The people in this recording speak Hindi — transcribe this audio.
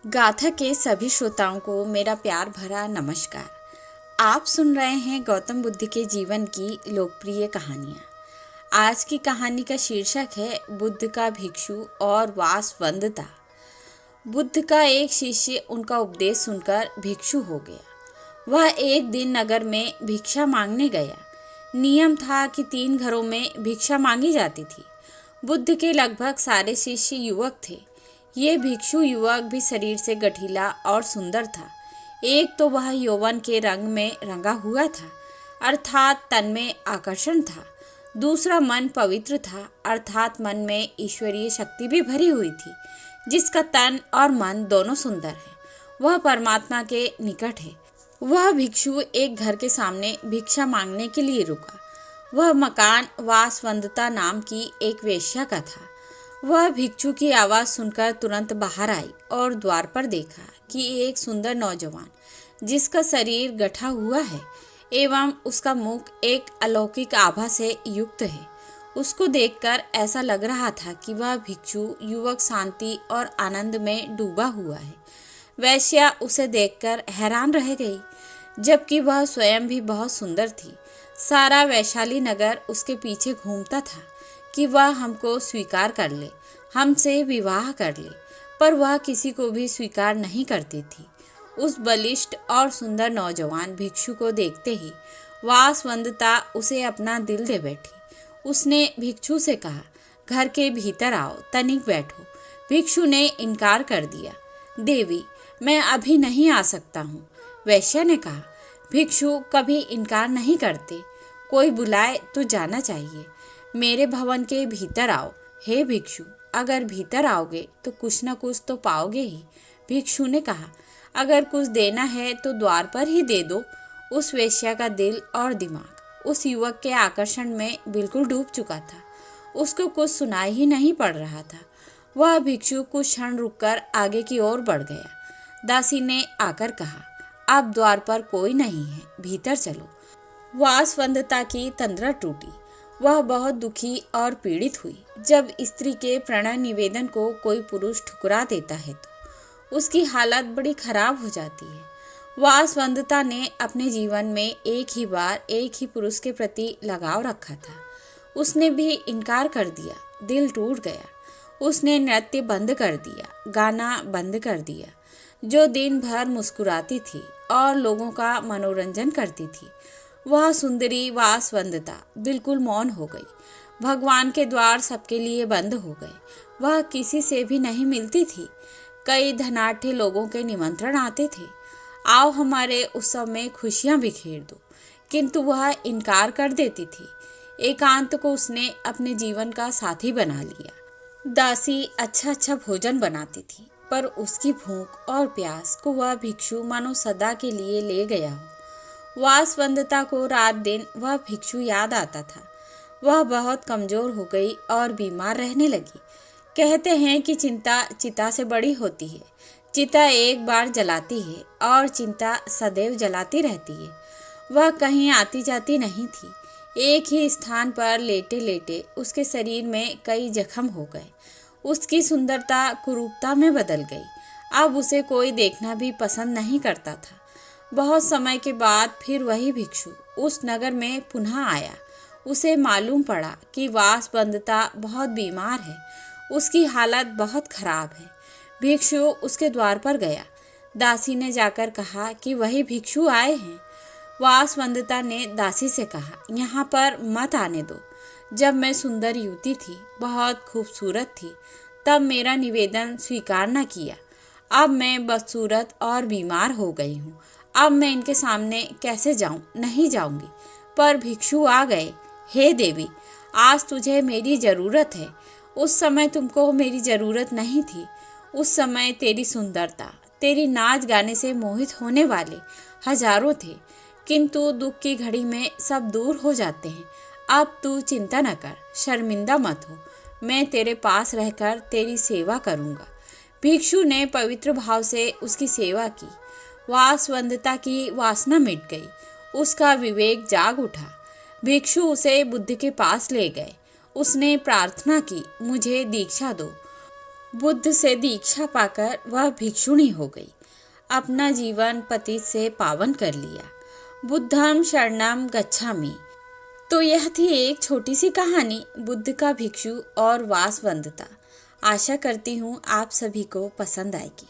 गाथा के सभी श्रोताओं को मेरा प्यार भरा नमस्कार। आप सुन रहे हैं गौतम बुद्ध के जीवन की लोकप्रिय कहानियाँ। आज की कहानी का शीर्षक है बुद्ध का भिक्षु और वासवदत्ता। बुद्ध का एक शिष्य उनका उपदेश सुनकर भिक्षु हो गया। वह एक दिन नगर में भिक्षा मांगने गया। नियम था कि 3 घरों में भिक्षा मांगी जाती थी। बुद्ध के लगभग सारे शिष्य युवक थे। ये भिक्षु युवक भी शरीर से गठीला और सुंदर था। एक तो वह यौवन के रंग में रंगा हुआ था, अर्थात तन में आकर्षण था। दूसरा मन पवित्र था, अर्थात मन में ईश्वरीय शक्ति भी भरी हुई थी। जिसका तन और मन दोनों सुंदर है, वह परमात्मा के निकट है। वह भिक्षु एक घर के सामने भिक्षा मांगने के लिए रुका। वह मकान वासवदत्ता नाम की एक वेश्या का था। वह भिक्षु की आवाज़ सुनकर तुरंत बाहर आई और द्वार पर देखा कि एक सुंदर नौजवान, जिसका शरीर गठा हुआ है एवं उसका मुख एक अलौकिक आभा से युक्त है, उसको देखकर ऐसा लग रहा था कि वह भिक्षु युवक शांति और आनंद में डूबा हुआ है। वेश्या उसे देखकर हैरान रह गई, जबकि वह स्वयं भी बहुत सुंदर थी। सारा वैशाली नगर उसके पीछे घूमता था कि वह हमको स्वीकार कर ले, हमसे विवाह कर ले, पर वह किसी को भी स्वीकार नहीं करती थी। उस बलिष्ठ और सुंदर नौजवान भिक्षु को देखते ही वासवदत्ता उसे अपना दिल दे बैठी। उसने भिक्षु से कहा, घर के भीतर आओ, तनिक बैठो। भिक्षु ने इनकार कर दिया। देवी, मैं अभी नहीं आ सकता हूँ, वैश्या ने कहा। भिक्षु कभी इनकार नहीं करते, कोई बुलाए तो जाना चाहिए। मेरे भवन के भीतर आओ। हे भिक्षु, अगर भीतर आओगे तो कुछ न कुछ तो पाओगे ही। भिक्षु ने कहा, अगर कुछ देना है तो द्वार पर ही दे दो। उस वेश्या का दिल और दिमाग उस युवक के आकर्षण में बिल्कुल डूब चुका था। उसको कुछ सुनाई ही नहीं पड़ रहा था। वह भिक्षु कुछ क्षण रुककर आगे की ओर बढ़ गया। दासी ने आकर कहा, अब द्वार पर कोई नहीं है, भीतर चलो। वासवदत्ता की तंद्रा टूटी। वह बहुत दुखी और पीड़ित हुई। जब स्त्री के प्रणय निवेदन को कोई पुरुष ठुकरा देता है तो उसकी हालत बड़ी खराब हो जाती है। वासवदत्ता ने अपने जीवन में एक ही बार एक ही पुरुष के प्रति लगाव रखा था। उसने भी इनकार कर दिया। दिल टूट गया। उसने नृत्य बंद कर दिया, गाना बंद कर दिया। जो दिन भर मुस्कुराती थी और लोगों का मनोरंजन करती थी, वह सुंदरी वासवदत्ता बिल्कुल मौन हो गई। भगवान के द्वार सबके लिए बंद हो गए। वह किसी से भी नहीं मिलती थी। कई धनाढ्य लोगों के निमंत्रण आते थे, आओ हमारे उत्सव में खुशियां बिखेर दो, किंतु वह इनकार कर देती थी। एकांत को उसने अपने जीवन का साथी बना लिया। दासी अच्छा अच्छा भोजन बनाती थी, पर उसकी भूख और प्यास को वह भिक्षु मानो सदा के लिए ले गया हो। वासवदत्ता को रात दिन वह भिक्षु याद आता था। वह बहुत कमजोर हो गई और बीमार रहने लगी। कहते हैं कि चिंता चिता से बड़ी होती है। चिता एक बार जलाती है और चिंता सदैव जलाती रहती है। वह कहीं आती जाती नहीं थी। एक ही स्थान पर लेटे लेटे उसके शरीर में कई जख्म हो गए। उसकी सुंदरता कुरूपता में बदल गई। अब उसे कोई देखना भी पसंद नहीं करता था। बहुत समय के बाद फिर वही भिक्षु उस नगर में पुनः आया। उसे मालूम पड़ा कि वासवदत्ता बहुत बीमार है, उसकी हालत बहुत खराब है। भिक्षु उसके द्वार पर गया। दासी ने जाकर कहा कि वही भिक्षु आए हैं। वासवदत्ता ने दासी से कहा, यहाँ पर मत आने दो। जब मैं सुंदर युवती थी, बहुत खूबसूरत थी, तब मेरा निवेदन स्वीकार न किया। अब मैं बदसूरत और बीमार हो गई हूँ। अब मैं इनके सामने कैसे जाऊं? नहीं जाऊंगी। पर भिक्षु आ गए। हे देवी, आज तुझे मेरी ज़रूरत है। उस समय तुमको मेरी ज़रूरत नहीं थी। उस समय तेरी सुंदरता, तेरी नाच गाने से मोहित होने वाले हजारों थे, किंतु दुख की घड़ी में सब दूर हो जाते हैं। अब तू चिंता न कर, शर्मिंदा मत हो। मैं तेरे पास रहकर तेरी सेवा करूँगा। भिक्षु ने पवित्र भाव से उसकी सेवा की। वासवदत्ता की वासना मिट गई। उसका विवेक जाग उठा। भिक्षु उसे बुद्ध के पास ले गए। उसने प्रार्थना की, मुझे दीक्षा दो। बुद्ध से दीक्षा पाकर वह भिक्षुणी हो गई, अपना जीवन पतित से पावन कर लिया। बुद्धं शरणं गच्छामि। तो यह थी एक छोटी सी कहानी, बुद्ध का भिक्षु और वासवंदता। आशा करती हूँ आप सभी को पसंद आएगी।